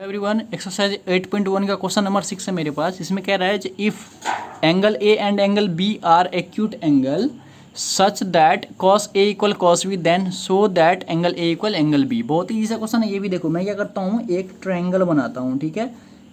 Everyone exercise 8.1 का question number 6 है मेरे पास। इसमें कह रहा है if angle A and angle B are acute angle such that cos A equal cos B then so that angle A equal angle B. बहुत ही easy question है ये भी। देखो मैं क्या करता हूँ, एक ट्रायंगल बनाता हूँ। ठीक है,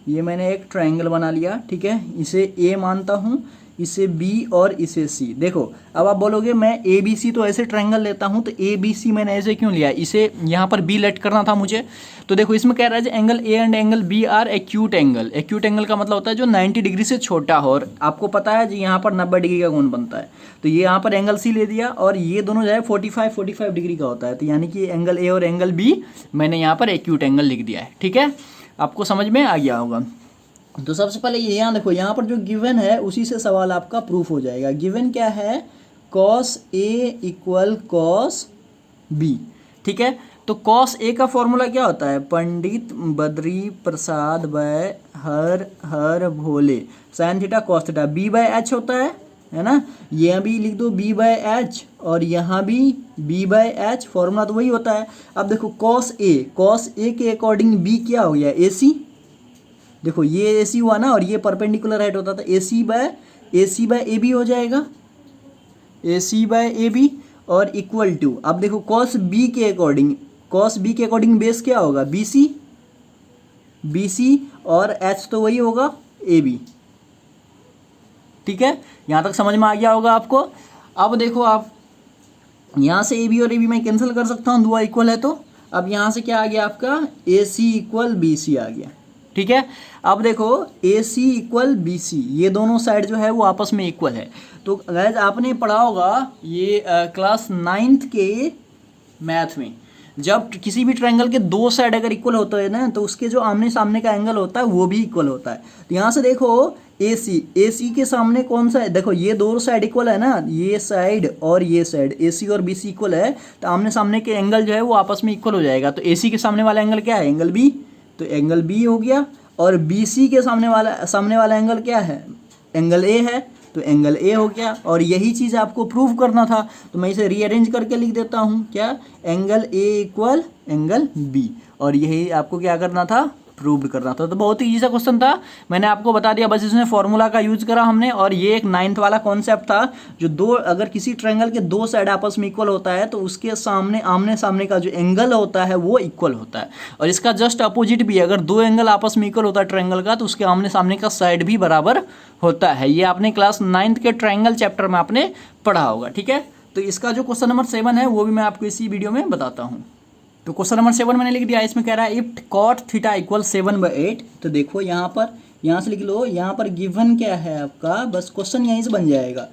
ये मैंने एक ट्रायंगल बना लिया। ठीक है, इसे ए मानता हूँ, इसे बी और इसे सी। देखो अब आप बोलोगे मैं ए बी सी तो ऐसे ट्रायंगल लेता हूँ, तो ए बी सी मैंने ऐसे क्यों लिया, इसे यहाँ पर बी लेट करना था मुझे। तो देखो इसमें कह रहा है angle A and angle B are acute angle. Acute angle का मतलब होता है जो 90 डिग्री से छोटा हो, और आपको पता है जी यहाँ पर 90 डिग्री का कोण बनता है। तो ये यहाँ पर एंगल सी ले दिया, और ये दोनों जो है 45 डिग्री का होता है। तो यानी कि एंगल ए और एंगल बी मैंने यहाँ पर एक्यूट एंगल लिख दिया है। ठीक है, आपको समझ में आ गया होगा। तो सबसे पहले ये यहाँ देखो, यहाँ पर जो गिवन है उसी से सवाल आपका प्रूफ हो जाएगा। गिवन क्या है, cos A equal cos B. ठीक है, तो कॉस ए का फॉर्मूला क्या होता है, पंडित बद्री प्रसाद बाय हर भोले sine theta cos theta. B by H होता है ना, यहाँ भी लिख दो बी बाय एच, और यहाँ भी बी बाय एच, फॉर्मूला तो वही होता है। अब देखो कॉस ए के अकॉर्डिंग बी क्या हो गया, ए सी। देखो ये ए सी हुआ ना, और ये परपेंडिकुलर हाइट होता था, ए सी बाय ए बी हो जाएगा, ए सी बाय ए बी, और इक्वल टू। अब देखो कॉस बी के अकॉर्डिंग बेस क्या होगा, बी सी, और एच तो वही होगा ए बी। ठीक है, यहाँ तक समझ में आ गया होगा आपको। अब देखो आप यहाँ से ए बी और ए बी मैं कैंसिल कर सकता हूँ, दुआ इक्वल है तो। अब यहाँ से क्या आ गया आपका, ए सी इक्वल बी सी आ गया। ठीक है, अब देखो ए सी इक्वल बी सी, ये दोनों साइड जो है वो आपस में इक्वल है। तो गाइस आपने पढ़ा होगा ये क्लास 9th के मैथ में, जब किसी भी ट्रायंगल के दो साइड अगर इक्वल होते हैं ना, तो उसके जो आमने सामने का एंगल होता है वो भी इक्वल होता है। तो यहाँ से देखो ए सी के सामने कौन सा है, देखो ये दोनों साइड इक्वल है ना, ये साइड और ये साइड, ए सी और बी सी इक्वल है, तो आमने सामने के एंगल जो है वो आपस में इक्वल हो जाएगा। तो ए सी के सामने वाला एंगल क्या है, एंगल बी, तो एंगल बी हो गया। और बी सी के सामने वाला एंगल क्या है, एंगल ए है, तो एंगल ए हो गया। और यही चीज़ आपको प्रूव करना था, तो मैं इसे रीअरेंज करके लिख देता हूँ, क्या, angle A equal angle B, और यही आपको क्या करना था, प्रूव करना था। तो बहुत ही ईजी सा क्वेश्चन था, मैंने आपको बता दिया, बस इसमें फॉर्मूला का यूज करा हमने। और ये एक 9th वाला कॉन्सेप्ट था, जो दो अगर किसी ट्रायंगल के दो साइड आपस में इक्वल होता है, तो उसके सामने आमने सामने का जो एंगल होता है वो इक्वल होता है। और इसका जस्ट अपोजिट भी, अगर दो एंगल आपस में इक्वल होता है ट्रायंगल का, तो उसके आमने सामने का साइड भी बराबर होता है। ये आपने क्लास 9th के ट्रायंगल चैप्टर में आपने पढ़ा होगा। ठीक है, तो इसका जो क्वेश्चन नंबर 7 है वो भी मैं आपको इसी वीडियो में बताता हूँ। तो क्वेश्चन नंबर 7 मैंने लिख दिया। इसमें कह रहा है इफ कॉट थीटा इक्वल 7/8। तो देखो यहाँ पर, यहाँ से लिख लो, यहाँ पर गिवन क्या है आपका, बस क्वेश्चन यहीं से बन जाएगा,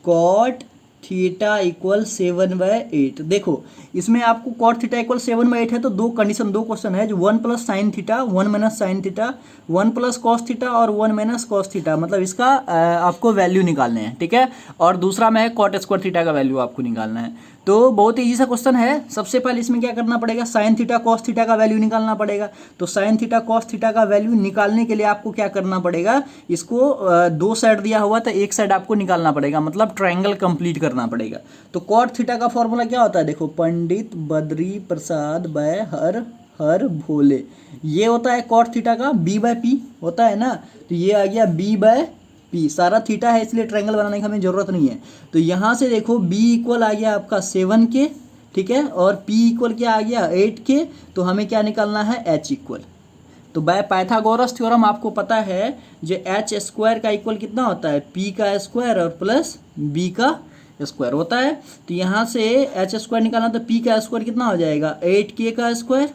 कॉट थीटा इक्वल 7/8। देखो इसमें आपको कॉट थीटा इक्वल 7/8 है, तो दो कंडीशन, दो क्वेश्चन है, जो 1 plus sine theta 1 minus sine theta 1 plus cos theta और 1 माइनस कॉस थीटा, मतलब इसका आपको वैल्यू निकालने हैं। ठीक है, और दूसरा में है कॉट स्क्वायर थीटा का वैल्यू आपको निकालना है। तो बहुत ही ईजी सा क्वेश्चन है। सबसे पहले इसमें क्या करना पड़ेगा, साइन थीटा कॉस थीटा का वैल्यू निकालना पड़ेगा। तो साइन थीटा कॉस थीटा का वैल्यू निकालने के लिए आपको क्या करना पड़ेगा, इसको दो साइड दिया हुआ तो एक साइड आपको निकालना पड़ेगा, मतलब ट्रायंगल कंप्लीट करना पड़ेगा। तो कॉट थीटा का फॉर्मूला क्या होता है, देखो पंडित बद्री प्रसाद बाय हर भोले, ये होता है कॉट थीटा का, बी बाय पी होता है ना, तो ये आ गया बी बाय पी, सारा थीटा है इसलिए ट्रायंगल बनाने की हमें जरूरत नहीं है। तो यहाँ से देखो b इक्वल आ गया आपका 7 के, ठीक है, और p इक्वल क्या आ गया 8 के, तो हमें क्या निकालना है, h इक्वल। तो बाय पाइथागोरस थ्योरम आपको पता है, जो h स्क्वायर का इक्वल कितना होता है, p का स्क्वायर और प्लस b का स्क्वायर होता है। तो यहाँ से h स्क्वायर निकालना, तो p का स्क्वायर कितना हो जाएगा, 8k का स्क्वायर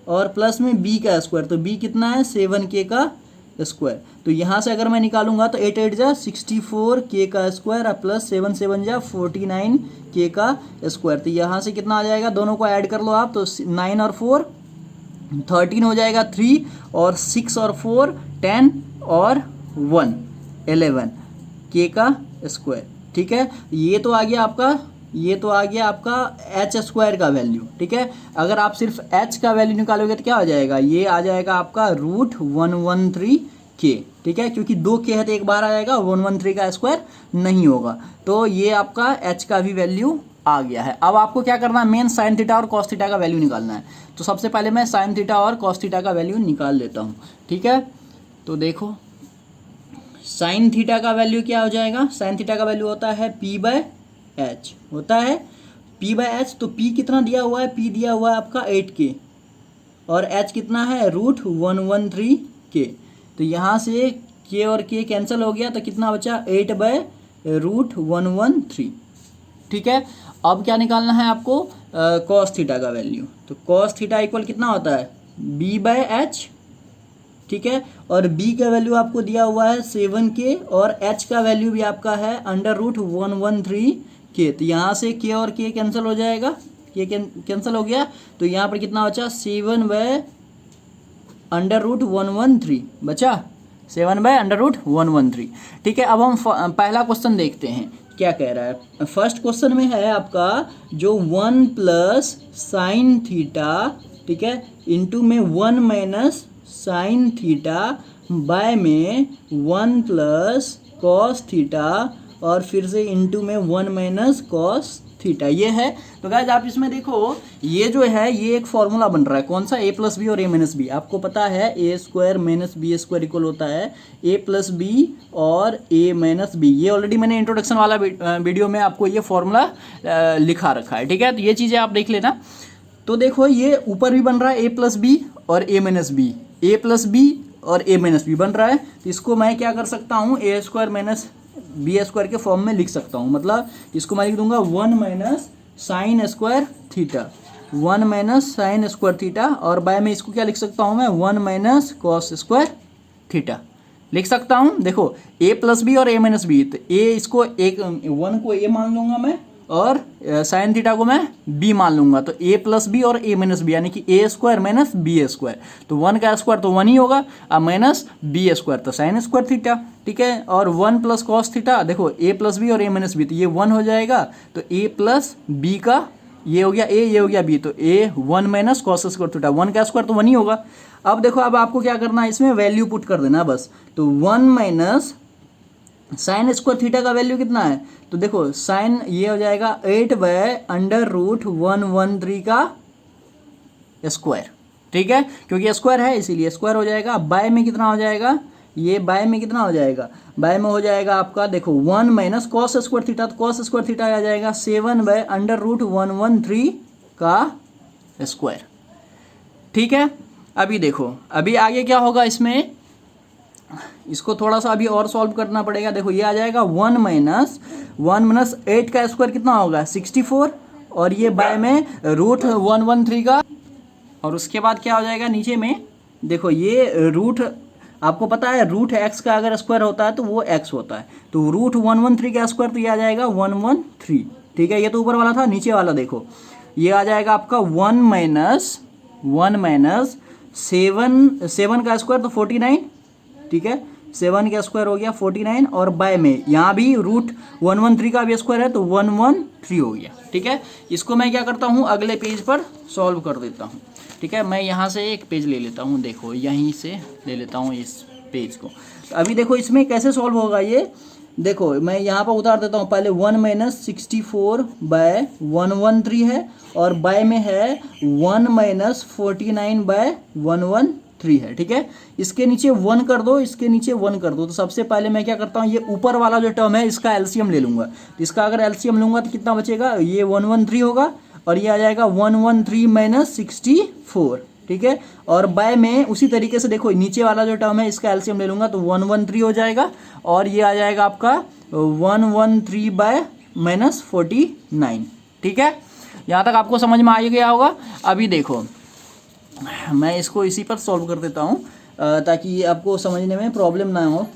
और प्लस में b का स्क्वायर, तो b कितना है, 7k का स्क्वायर। तो यहाँ से अगर मैं निकालूंगा तो 8 8 जा 64k का स्क्वायर और प्लस 7 7 जा 49k का स्क्वायर। तो यहाँ से कितना आ जाएगा, दोनों को ऐड कर लो आप, तो 9 और 4 13 हो जाएगा, 3 और 6 और 4 10 और 1 11 k का स्क्वायर। ठीक है, ये तो आ गया आपका h स्क्वायर का वैल्यू। ठीक है, अगर आप सिर्फ h का वैल्यू निकालोगे तो क्या हो जाएगा, ये आ जाएगा आपका √113k। ठीक है, क्योंकि 2k है तो एक बार आ जाएगा, 113 का स्क्वायर नहीं होगा। तो ये आपका h का भी वैल्यू आ गया है। अब आपको क्या करना है, मेन साइन थीटा और कॉस थीटा का वैल्यू निकालना है। तो सबसे पहले मैं साइन थीटा और कॉस थीटा का वैल्यू निकाल लेता हूँ, ठीक है। तो देखो साइन थीटा का वैल्यू क्या हो जाएगा, साइन थीटा का वैल्यू होता है p/h, होता है p/h। तो p कितना दिया हुआ है, p दिया हुआ है आपका 8k और h कितना है √113k। तो यहाँ से k और k कैंसिल हो गया तो कितना बचा 8/√113, ठीक है। अब क्या निकालना है आपको, कॉस थीटा का वैल्यू। तो कॉस थीटा इक्वल कितना होता है b/h, ठीक है। और b का वैल्यू आपको दिया हुआ है 7k और h का वैल्यू भी आपका है √113k। तो यहाँ से k और k कैंसिल हो जाएगा, k कैंसिल हो गया। तो यहाँ पर कितना बचा 7/√113 बचा, 7/√113, ठीक है। अब हम पहला क्वेश्चन देखते हैं क्या कह रहा है। फर्स्ट क्वेश्चन में है आपका जो 1 प्लस साइन थीटा, ठीक है, इंटू में 1 माइनस साइन थीटा बाय में 1 प्लस कॉस थीटा और फिर से इंटू में 1 माइनस कॉस थीटा, ये है। तो गाइस आप इसमें देखो ये जो है ये एक फॉर्मूला बन रहा है, कौन सा, a प्लस बी और a माइनस बी। आपको पता है a square minus B square equal होता है a प्लस बी और a माइनस बी। ये ऑलरेडी मैंने इंट्रोडक्शन वाला वीडियो में आपको ये फॉर्मूला लिखा रखा है, ठीक है। तो ये चीज़ें आप देख लेना। तो देखो ये ऊपर भी बन रहा है a प्लस बी और a minus B, a plus B और a माइनस बी बन रहा है। तो इसको मैं क्या कर सकता हूँ, a square minus B square के फॉर्म में लिख सकता हूँ। मतलब इसको मैं लिख दूंगा 1 minus sine square theta, 1 minus sine square theta और बाय में इसको क्या लिख सकता हूँ मैं 1 माइनस कॉस स्क्वायर थीटा लिख सकता हूँ। देखो a प्लस बी और a माइनस बी, तो a इसको एक 1 को a मान लूंगा मैं और साइन थीटा को मैं b मान लूंगा। तो a प्लस बी और a माइनस बी यानी कि a square minus B square. तो 1 का स्क्वायर तो 1 ही होगा, अब माइनस बी स्क्वायर तो साइन स्क्वायर थीटा, ठीक है। और 1 प्लस कॉस थीटा, देखो a प्लस बी और a माइनस बी, तो ये 1 हो जाएगा। तो a प्लस बी का ये हो गया a, ये हो गया b, तो a 1 minus cos square theta, 1 का स्क्वायर तो 1 ही होगा। अब देखो अब आपको क्या करना है, इसमें वैल्यू पुट कर देना बस। तो 1 माइनस साइन स्क्वायर थीटा का वैल्यू कितना है, तो देखो साइन ये हो जाएगा 8/√113 का स्क्वायर, ठीक है, क्योंकि स्क्वायर है इसीलिए स्क्वायर हो जाएगा। बाय में कितना हो जाएगा, ये बाय में कितना हो जाएगा, बाय में हो जाएगा आपका देखो 1 माइनस कॉस स्क्वायर थीटा, तो कॉस स्क्वायर थीटा आ जाएगा 7/√113 का स्क्वायर, ठीक है। अभी देखो अभी आगे क्या होगा, इसमें इसको थोड़ा सा अभी और सॉल्व करना पड़ेगा। देखो ये आ जाएगा 1 माइनस 8 का स्क्वायर कितना होगा 64 और ये बाय में √113 का, और उसके बाद क्या हो जाएगा नीचे में, देखो ये रूट आपको पता है रूट x का अगर स्क्वायर होता है तो वो x होता है, तो √113 का स्क्वायर तो ये आ जाएगा 113, ठीक है। ये तो ऊपर वाला था, नीचे वाला देखो ये आ जाएगा आपका 1 माइनस 7 का स्क्वायर तो 49, ठीक है, 7 का स्क्वायर हो गया 49 और बाय में यहाँ भी √113 का भी स्क्वायर है तो 113 हो गया, ठीक है। इसको मैं क्या करता हूँ अगले पेज पर सॉल्व कर देता हूँ, ठीक है। मैं यहाँ से एक पेज ले लेता हूँ, देखो यहीं से ले लेता हूँ इस पेज को। तो अभी देखो इसमें कैसे सॉल्व होगा ये, देखो मैं यहाँ पर उतार देता हूँ। पहले 1 माइनस 64/113 है और बाय में है 1 माइनस 49/113 है, ठीक है। इसके नीचे 1 कर दो, इसके नीचे 1 कर दो। तो सबसे पहले मैं क्या करता हूँ, ये ऊपर वाला जो टर्म है इसका एलसीएम ले लूँगा। तो इसका अगर एलसीएम लूँगा तो कितना बचेगा, ये 113 होगा और ये आ जाएगा 113 माइनस 64, ठीक है। और बाय में उसी तरीके से देखो नीचे वाला जो टर्म है इसका एलसीएम ले लूँगा तो 113 हो जाएगा और ये आ जाएगा आपका 113 बाय माइनस 49, ठीक है। यहाँ तक आपको समझ में आ ही गया होगा। अभी देखो मैं इसको इसी पर सॉल्व कर देता हूँ ताकि आपको समझने में प्रॉब्लम ना हो।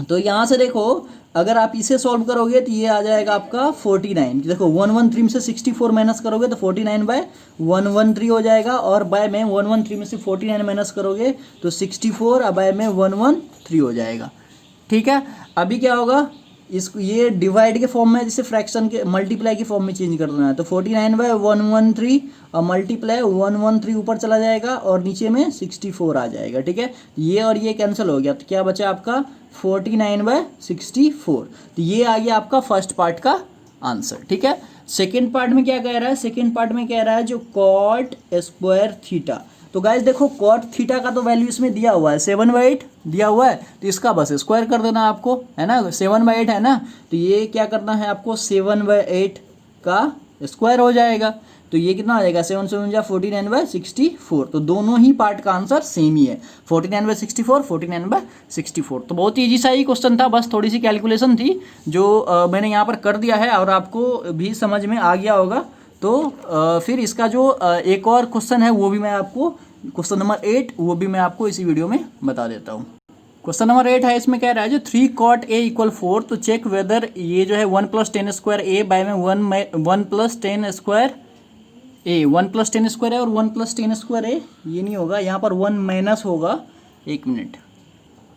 तो यहाँ से देखो अगर आप इसे सॉल्व करोगे तो ये आ जाएगा आपका 49। देखो 113 में से 64 माइनस करोगे तो 49/113 हो जाएगा और बाय में 113 में से 49 माइनस करोगे तो 64 और बाय में 113 हो जाएगा, ठीक है। अभी क्या होगा, इसको ये डिवाइड के फॉर्म में जिसे फ्रैक्शन के मल्टीप्लाई के फॉर्म में चेंज करना है। तो 49/113 और मल्टीप्लाई 113 ऊपर चला जाएगा और नीचे में 64 आ जाएगा, ठीक है। ये और ये कैंसिल हो गया तो क्या बचा आपका 49/64। तो ये आ गया आपका फर्स्ट पार्ट का आंसर, ठीक है। सेकेंड पार्ट में क्या कह रहा है, सेकेंड पार्ट में कह रहा है जो कॉट स्क्वायर थीटा। तो गाइस देखो कॉट थीटा का तो वैल्यू इसमें दिया हुआ है 7/8 दिया हुआ है, तो इसका बस स्क्वायर कर देना आपको, है ना, 7/8 है ना, तो ये क्या करना है आपको 7/8 का स्क्वायर हो जाएगा। तो ये कितना आ जाएगा 7 7 जा 49/64। तो दोनों ही पार्ट का आंसर सेम ही है, 49/64 49/64। तो बहुत ही ईजी सा ही क्वेश्चन था, बस थोड़ी सी कैलकुलेशन थी जो मैंने यहाँ पर कर दिया है और आपको भी समझ में आ गया होगा। तो फिर इसका जो एक और क्वेश्चन है वो भी मैं आपको, क्वेश्चन नंबर 8, वो भी मैं आपको इसी वीडियो में बता देता हूँ। क्वेश्चन नंबर 8 है, इसमें कह रहा है जो 3 cot a = 4, तो चेक वेदर ये जो है 1 + 10 स्क्वायर a बाय में 1 + 10 स्क्वायर a, 1 + 10 स्क्वायर है और 1 + 10 स्क्वायर a, ये नहीं होगा, यहाँ पर 1 माइनस होगा, एक मिनट,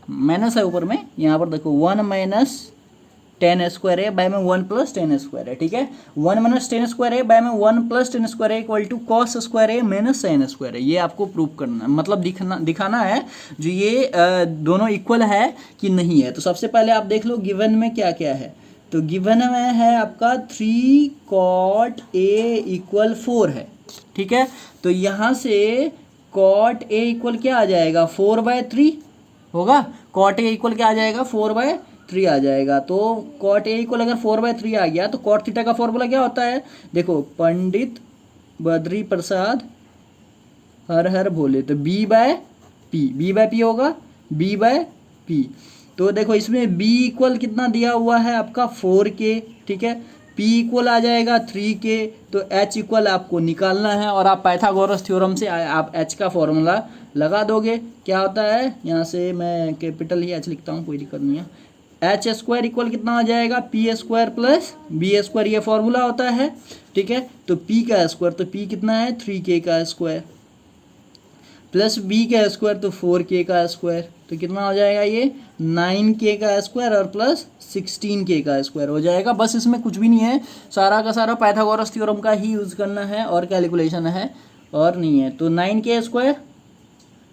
माइनस है ऊपर में, यहाँ पर देखो 1 - 10 स्क्वायर है बाय में 1 + 10 स्क्वायर है, ठीक है, 1 - 10 स्क्वायर है बाय में 1 + 10 स्क्वायर है इक्वल टू कॉस स्क्वायर है माइनस साइन स्क्वायर है। ये आपको प्रूव करना, मतलब दिखाना है जो ये दोनों इक्वल है कि नहीं है। तो सबसे पहले आप देख लो गिवन में क्या क्या है। तो गिवन में है आपका 3 cot a = 4 है, ठीक है, तो यहाँ से cot a इक्वल क्या आ जाएगा 4/3 होगा, cot a इक्वल क्या आ जाएगा 4/3 आ जाएगा। तो cot a इक्वल अगर 4/3 आ गया तो cot थीटा का फॉर्मूला क्या होता है, देखो पंडित बद्री प्रसाद हर हर भोले, तो b/p होगा, b/p। तो देखो इसमें b इक्वल कितना दिया हुआ है आपका 4k, ठीक है, p इक्वल आ जाएगा 3k, तो h इक्वल आपको निकालना है और आप पाइथागोरस थ्योरम से आप h का फॉर्मूला लगा दोगे। क्या होता है, यहाँ से मैं कैपिटल ही h लिखता हूँ, कोई दिक्कत नहीं है, h² इक्वल कितना आ जाएगा p² + b², ये फॉर्मूला होता है, ठीक है, तो p का स्क्वायर, तो p कितना है 3k का स्क्वायर प्लस b का स्क्वायर तो 4k का स्क्वायर, तो कितना हो जाएगा ये 9k का स्क्वायर और प्लस 16k का स्क्वायर हो जाएगा। बस इसमें कुछ भी नहीं है, सारा का सारा पाइथागोरस थ्योरम का ही यूज़ करना है और कैलकुलेशन है और नहीं है। तो 9k²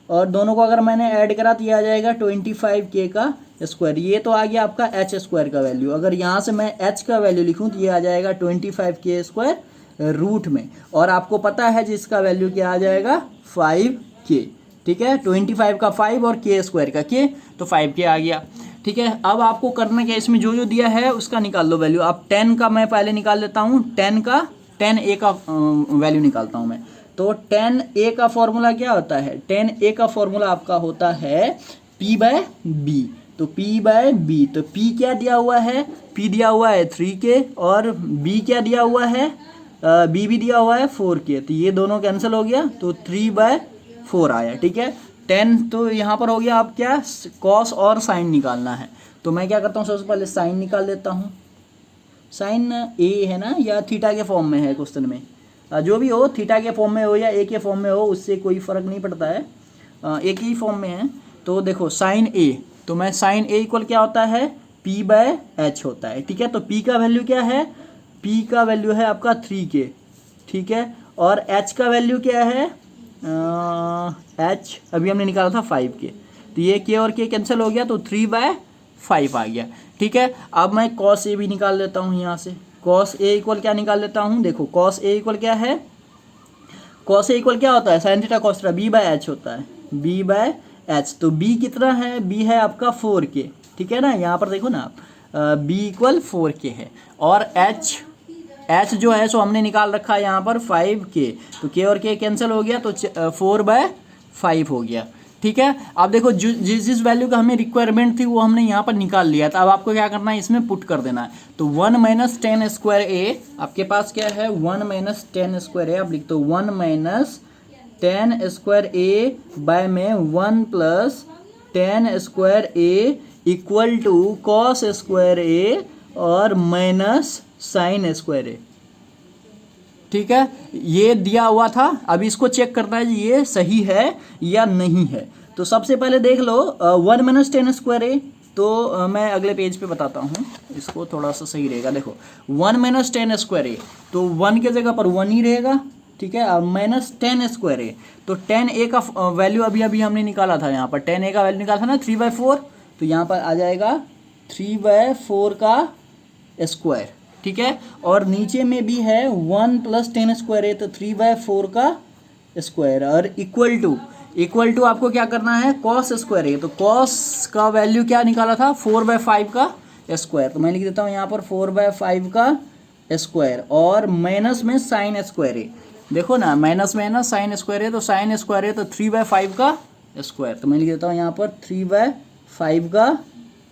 और दोनों को अगर मैंने ऐड करा तो ये आ जाएगा 25k का स्क्वायर। ये तो आ गया आपका h² का वैल्यू। अगर यहाँ से मैं h का वैल्यू लिखूँ तो ये आ जाएगा 25k² रूट में, और आपको पता है जिसका वैल्यू क्या आ जाएगा 5k, ठीक है, 25 का 5 और k² का k, तो 5k आ गया, ठीक है। अब आपको करना क्या, इसमें जो जो दिया है उसका निकाल लो वैल्यू। अब 10 का मैं पहले निकाल लेता हूँ, 10a का वैल्यू निकालता हूँ मैं। तो 10a का फॉर्मूला क्या होता है, 10a का फॉर्मूला आपका होता है p/b। तो p/b, तो p क्या दिया हुआ है, p दिया हुआ है 3k और b क्या दिया हुआ है, b भी दिया हुआ है 4k, तो ये दोनों कैंसिल हो गया, तो 3/4 आया, ठीक है। 10 तो यहाँ पर हो गया, आप क्या कॉस और साइन निकालना है। तो मैं क्या करता हूँ, सबसे पहले साइन निकाल देता हूँ। साइन a है ना, या थीटा के फॉर्म में है क्वेश्चन में, जो भी हो, थीटा के फॉर्म में हो या a के फॉर्म में हो, उससे कोई फ़र्क नहीं पड़ता है, एक ही फॉर्म में है। तो देखो साइन a, तो मैं साइन a इक्वल क्या होता है p/h होता है, ठीक है। तो p का वैल्यू क्या है, p का वैल्यू है आपका 3k, ठीक है, और h का वैल्यू क्या है, h अभी हमने निकाला था 5k, तो ये k और k कैंसिल हो गया, तो 3/5 आ गया, ठीक है। अब मैं cos a भी निकाल लेता हूँ यहाँ से। cos a इक्वल क्या निकाल लेता हूँ, देखो cos a इक्वल क्या है, cos a इक्वल क्या होता है sine theta cos theta, b/h होता है, b/h। तो b कितना है, b है आपका 4k, ठीक है ना, यहाँ पर देखो ना आप, b इक्वल 4k है, और h जो है सो हमने निकाल रखा है यहाँ पर 5k, तो k और k कैंसिल हो गया, तो 4/5 हो गया, ठीक है। अब देखो जिस वैल्यू का हमें रिक्वायरमेंट थी वो हमने यहाँ पर निकाल लिया था। अब आपको क्या करना है, इसमें पुट कर देना है। तो 1 - 10 स्क्वायर a, आपके पास क्या है 1 - 10 स्क्वायर a, आप लिख दो 1 - 10 स्क्वायर a बाय में 1 + 10 square a equal to cos square a और माइनस साइन स्क्वायर a, ठीक है। ये दिया हुआ था, अभी इसको चेक करना है ये सही है या नहीं है। तो सबसे पहले देख लो 1 - 10 स्क्वायर a, तो मैं अगले पेज पे बताता हूँ, इसको थोड़ा सा सही रहेगा। देखो 1 - 10 स्क्वायर a, तो 1 के जगह पर 1 ही रहेगा, ठीक है, अब -10 स्क्वायर a, तो 10a का वैल्यू अभी अभी हमने निकाला था, यहाँ पर 10a का वैल्यू निकाला था ना 3/4, तो यहाँ पर आ जाएगा 3/4 का स्क्वायर, ठीक है। और नीचे में भी है 1 + 10 स्क्वायर है तो 3/4 का स्क्वायर, और इक्वल टू आपको क्या करना है, कॉस स्क्वायर है तो कॉस का वैल्यू क्या निकाला था 4/5 का स्क्वायर, तो मैं लिख देता हूँ यहाँ पर 4/5 का स्क्वायर, और माइनस में साइन स्क्वायर है, देखो ना माइनस में साइन स्क्वायर है तो साइन स्क्वायर है तो 3/5 का स्क्वायर, तो मैं लिख देता हूँ यहाँ पर 3/5 का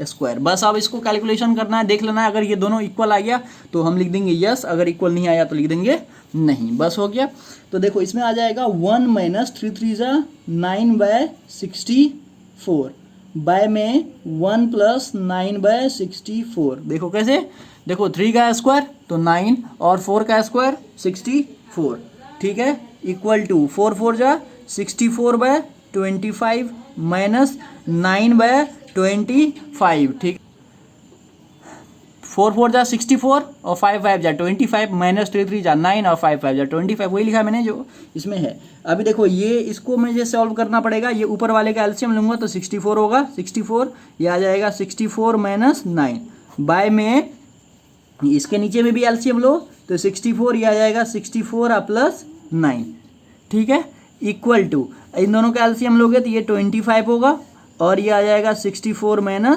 स्क्वायर। बस अब इसको कैलकुलेशन करना है, देख लेना है अगर ये दोनों इक्वल आ गया तो हम लिख देंगे यस, अगर इक्वल नहीं आया तो लिख देंगे नहीं, बस हो गया। तो देखो इसमें आ जाएगा 1 - 3 3 = 9/64 बाय में 1 + 9/64, देखो कैसे, देखो 3 का स्क्वायर तो 9 और 4 का स्क्वायर 64, ठीक है, इक्वल टू 4 4 = 64/25 माइनस 9/25, ठीक, 4 4 = 64 और 5 5 = 25 माइनस 3 3 = 9 और 5 5 = 25, वही लिखा मैंने जो इसमें है। अभी देखो ये इसको मुझे सॉल्व करना पड़ेगा, ये ऊपर वाले का एलसीएम लूँगा तो 64 होगा, 64 ये आ जाएगा 64 - 9 बाय में इसके नीचे में भी एलसीएम लो तो 64 ये आ जाएगा 64 + 9, ठीक है, इक्वल टू इन दोनों का एलसीएम लोगे तो ये 25 होगा और ये आ जाएगा 64 - 9,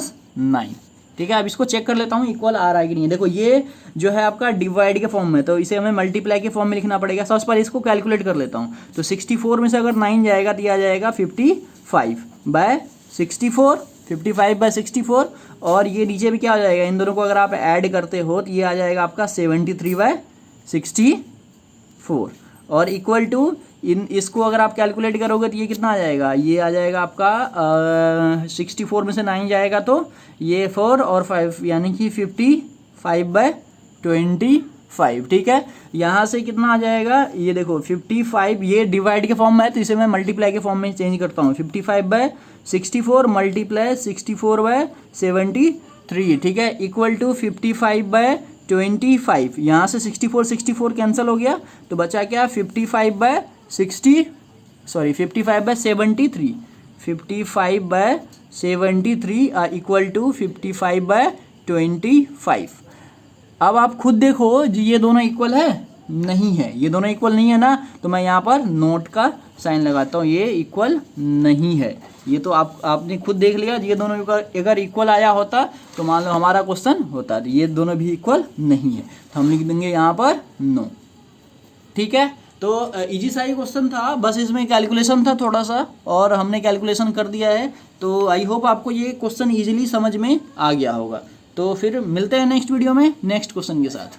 ठीक है। अब इसको चेक कर लेता हूँ इक्वल आ रहा है कि नहीं। देखो ये जो है आपका डिवाइड के फॉर्म में, तो इसे हमें मल्टीप्लाई के फॉर्म में लिखना पड़ेगा। सबसे पहले इसको कैलकुलेट कर लेता हूँ, तो 64 में से अगर 9 जाएगा तो ये आ जाएगा 55/64, 55/64, और ये नीचे भी क्या हो जाएगा, इन दोनों को अगर आप ऐड करते हो तो ये आ जाएगा आपका 73/64, और इक्वल टू इसको अगर आप कैलकुलेट करोगे तो ये कितना आ जाएगा, ये आ जाएगा आपका 64 में से 9 जाएगा तो ये 4 और 5 यानी कि 55/25, ठीक है। यहाँ से कितना आ जाएगा, ये देखो 55, ये डिवाइड के फॉर्म में है तो इसे मैं मल्टीप्लाई के फॉर्म में चेंज करता हूँ, 55/64 मल्टीप्लाई 64/73, ठीक है, इक्वल टू 55/25, यहाँ से 64 कैंसिल हो गया तो बचा क्या 55/73, 55/73 इक्वल टू 55/25। अब आप खुद देखो जी ये दोनों इक्वल है, नहीं है, ये दोनों इक्वल नहीं है ना, तो मैं यहाँ पर नोट का साइन लगाता हूँ, ये इक्वल नहीं है। ये तो आपने खुद देख लिया, ये दोनों अगर इक्वल आया होता तो मान लो हमारा क्वेश्चन होता, तो ये दोनों भी इक्वल नहीं है तो हम लिख देंगे यहाँ पर नो, ठीक है। तो इजी सा ही क्वेश्चन था, बस इसमें कैलकुलेशन था थोड़ा सा और हमने कैलकुलेशन कर दिया है, तो आई होप आपको ये क्वेश्चन इजीली समझ में आ गया होगा। तो फिर मिलते हैं नेक्स्ट वीडियो में नेक्स्ट क्वेश्चन के साथ।